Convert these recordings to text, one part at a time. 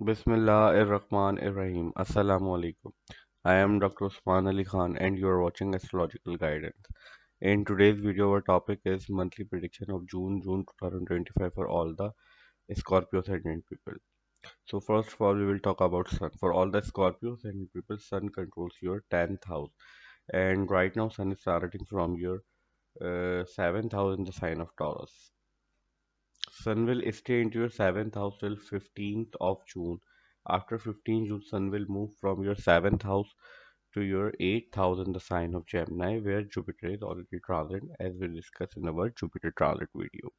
Bismillahirrahmanirrahim. Assalamu alaikum. I am Dr. Usman Ali Khan and you are watching Astrological Guidance. In today's video, our topic is monthly prediction of June 2025 for all the Scorpio Ascendant people. So first of all, we will talk about Sun. For all the Scorpio Ascendant people, Sun controls your 10th house. And right now, Sun is starting from your 7th house in the sign of Taurus. Sun will stay into your 7th house till 15th of June. After 15th June, Sun will move from your 7th house to your 8th house in the sign of Gemini, where Jupiter is already transit, as we discussed in our Jupiter transit video.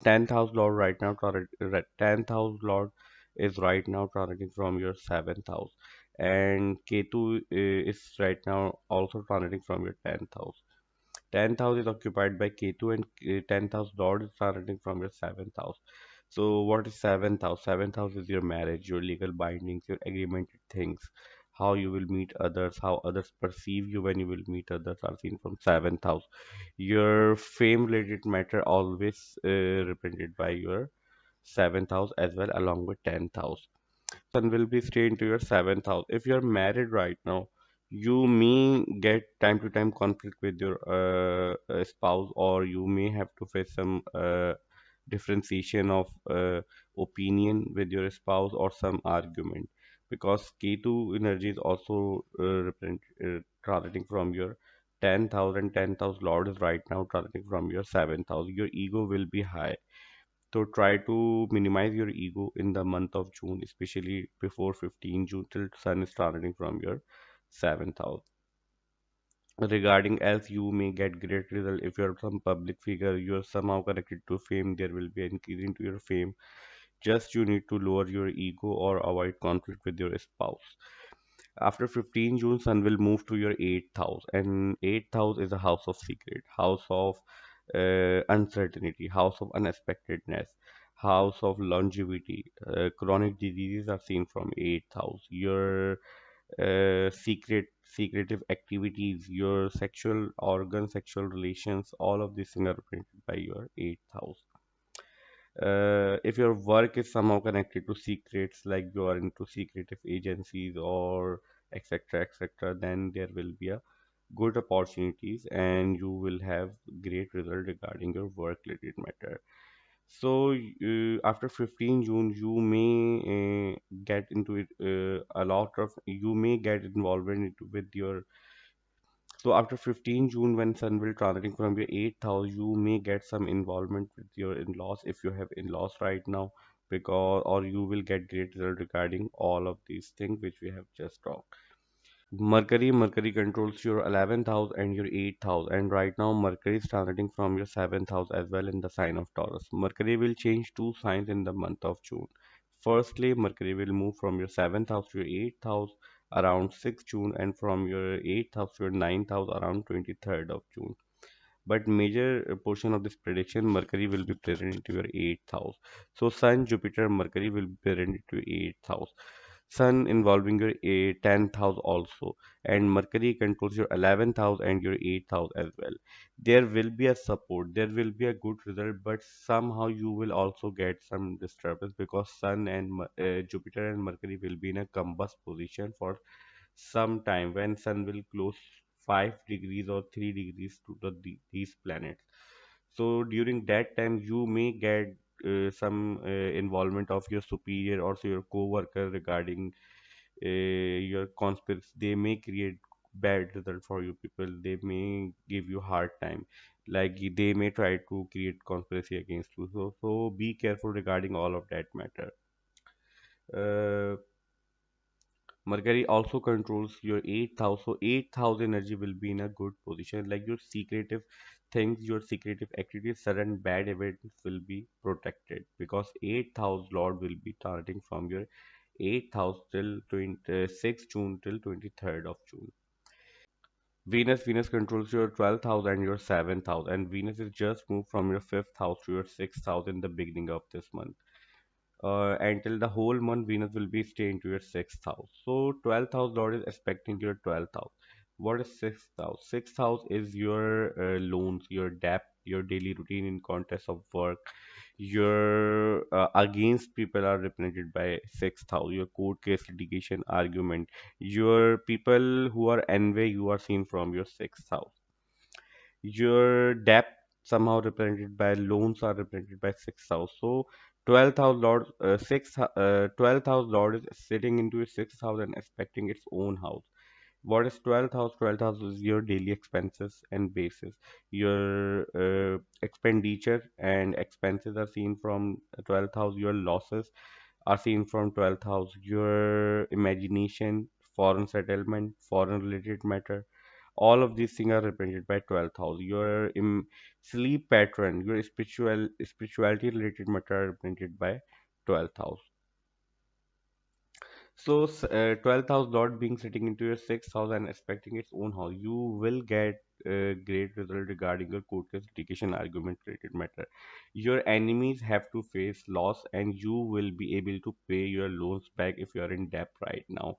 10th house Lord right now, 10th house Lord is right now transiting from your 7th house, and Ketu is right now also transiting from your 10th house. 10th house is occupied by Ketu and 10th house Lord is starting from your 7th house. So what is 7th house? 7th house is your marriage, your legal bindings, your agreemented things, how you will meet others, how others perceive you when you will meet others are seen from 7th house. Your fame related matter always represented by your 7th house as well along with 10th house. Sun will be stay into your 7th house. If you're married right now, you may get time to time conflict with your spouse, or you may have to face some differentiation of opinion with your spouse or some argument, because Ketu energy is also transiting from your 10th house, and 10th house Lord is right now transiting from your 7th house. Your ego will be high, so try to minimize your ego in the month of June, especially before 15 June till Sun is transiting from your 7th house. Regarding else, you may get great result if you're some public figure, you're somehow connected to fame, there will be an increase into your fame. Just you need to lower your ego or avoid conflict with your spouse. After 15 June, Sun will move to your 8th house, and 8th house is a house of secret, house of uncertainty, house of unexpectedness, house of longevity. Chronic diseases are seen from 8th house. Your secretive activities, your sexual organs, sexual relations, all of these things are represented by your 8th house. If your work is somehow connected to secrets, like you are into secretive agencies or etc etc, then there will be a good opportunities and you will have great result regarding your work related matter. So after 15 June, you may get into it a lot of, you may get involved in it with your. So after 15 June, when Sun will transiting from your 8th house, you may get some involvement with your in-laws if you have in-laws right now, because or you will get great result regarding all of these things which we have just talked. Mercury controls your 11th house and your 8th house, and right now Mercury is transiting from your 7th house as well in the sign of Taurus. Mercury will change two signs in the month of June. Firstly, Mercury will move from your 7th house to your 8th house around 6th June, and from your 8th house to your 9th house around 23rd of June. But major portion of this prediction, Mercury will be present into your 8th house. So Sun, Jupiter, Mercury will be present into your 8th house. Sun involving your 10th house also, and Mercury controls your 11th house and your 8th house as well. There will be a support, there will be a good result, but somehow you will also get some disturbance because Sun and Jupiter and Mercury will be in a combust position for some time, when Sun will close 5 degrees or 3 degrees to these planets. So during that time, you may get some involvement of your superior or your co-worker regarding your conspiracy. They may create bad result for you people. They may give you hard time. Like they may try to create conspiracy against you. So be careful regarding all of that matter. Uh, Mercury also controls your 8th house, so 8th house energy will be in a good position. Like your secretive things, your secretive activities, sudden bad events will be protected, because 8th house Lord will be starting from your 8th house till 26th June till 23rd of June. Venus controls your 12th house and your 7th house, and Venus is just moved from your 5th house to your 6th house in the beginning of this month. Until the whole month, Venus will be staying to your 6th house. So 12th house Lord is expecting your 12th house. What is 6th house? 6th house is your loans, your debt, your daily routine in context of work, Your against people are represented by sixth house. Your court case, litigation, argument. Your people who are envy you are seen from your sixth house. Your debt somehow represented by loans are represented by sixth house. So 12th house lord, 12th house lord is sitting into your sixth house and expecting its own house. What is 12th house? 12th house is your daily expenses and basis. Your expenditure and expenses are seen from 12th house. Your losses are seen from 12th house. Your imagination, foreign settlement, foreign related matter, all of these things are represented by 12th house. Your sleep pattern, your spirituality related matter are represented by 12th house. So, 12th house Lord being sitting into your sixth house and expecting its own house, you will get great result regarding your court case, litigation, argument related matter. Your enemies have to face loss, and you will be able to pay your loans back if you are in debt right now.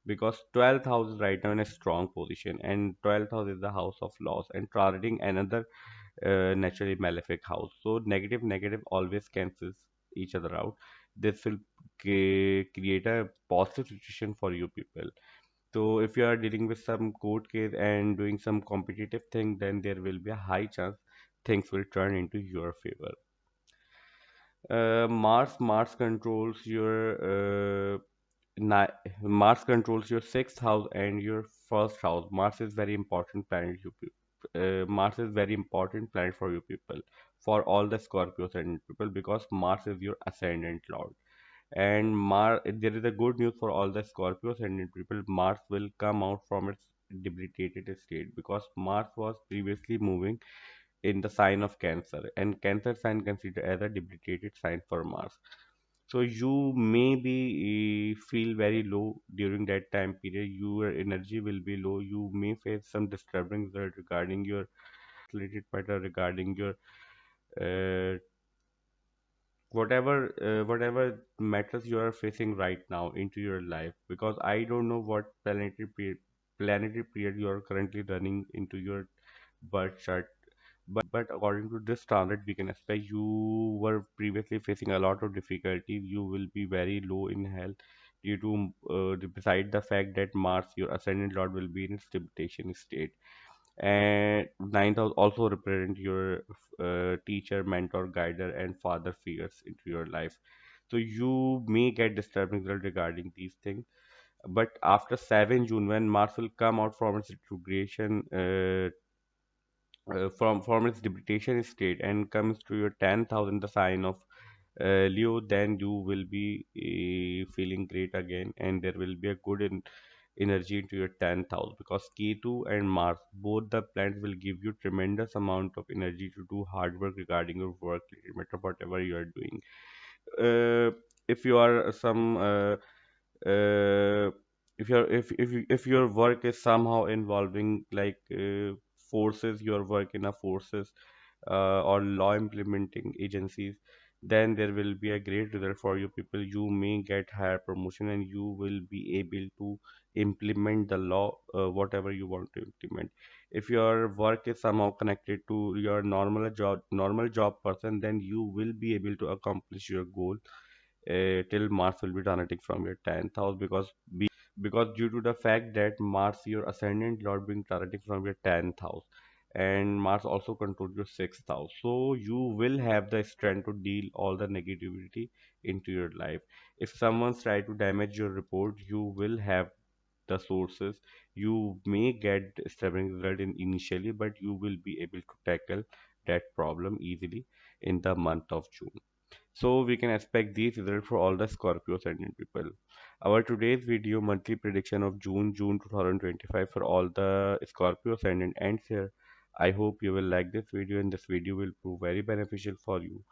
Because 12th house is right now in a strong position, and 12th house is the house of loss, and targeting another naturally malefic house. So negative always cancels each other out. This will create a positive situation for you people. So if you are dealing with some court case and doing some competitive thing, then there will be a high chance things will turn into your favor. Mars controls your Mars controls your sixth house and your first house. Mars is very important planet. Mars is very important planet for you people, for all the Scorpio ascendant people, because Mars is your ascendant lord. And there is a good news for all the Scorpio ascendant people. Mars will come out from its debilitated state, because Mars was previously moving in the sign of Cancer, and Cancer sign considered as a debilitated sign for Mars. So you may be feel very low during that time period. Your energy will be low. You may face some disturbance regarding your related matter, regarding your uh, whatever matters you are facing right now into your life. Because I don't know what planetary period you are currently running into your birth chart. But according to this standard, we can expect you were previously facing a lot of difficulties. You will be very low in health due to, beside the fact that Mars, your ascendant lord, will be in its debilitation state. And ninth house also represent your teacher, mentor, guider, and father figures into your life. So you may get disturbing result regarding these things. But after 7 June, when Mars will come out from its retrogression, from its debilitation state and comes to your 10th house in the sign of Leo, then you will be feeling great again, and there will be a good energy into your 10th house, because Ketu and Mars, both the planets, will give you tremendous amount of energy to do hard work regarding your work, no matter whatever you are doing. If you are some if your work is somehow involving like forces, your work in a forces or law implementing agencies, then there will be a great result for you people. You may get higher promotion, and you will be able to implement the law, whatever you want to implement. If your work is somehow connected to your normal job person, then you will be able to accomplish your goal till Mars will be transiting from your 10th house. Because due to the fact that Mars, your ascendant lord, being transiting from your 10th house, and Mars also controls your sixth house, so you will have the strength to deal all the negativity into your life. If someone's try to damage your report, you will have the sources. You may get stubborn result in initially, but you will be able to tackle that problem easily in the month of June. So we can expect these results for all the Scorpio ascendant people. Our today's video monthly prediction of June 2025 for all the Scorpio ascendant ends here. I hope you will like this video, and this video will prove very beneficial for you.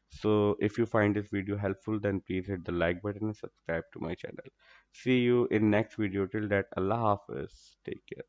So if you find this video helpful, then please hit the like button and subscribe to my channel. See you in next video. Till that, Allah Hafiz. Take care.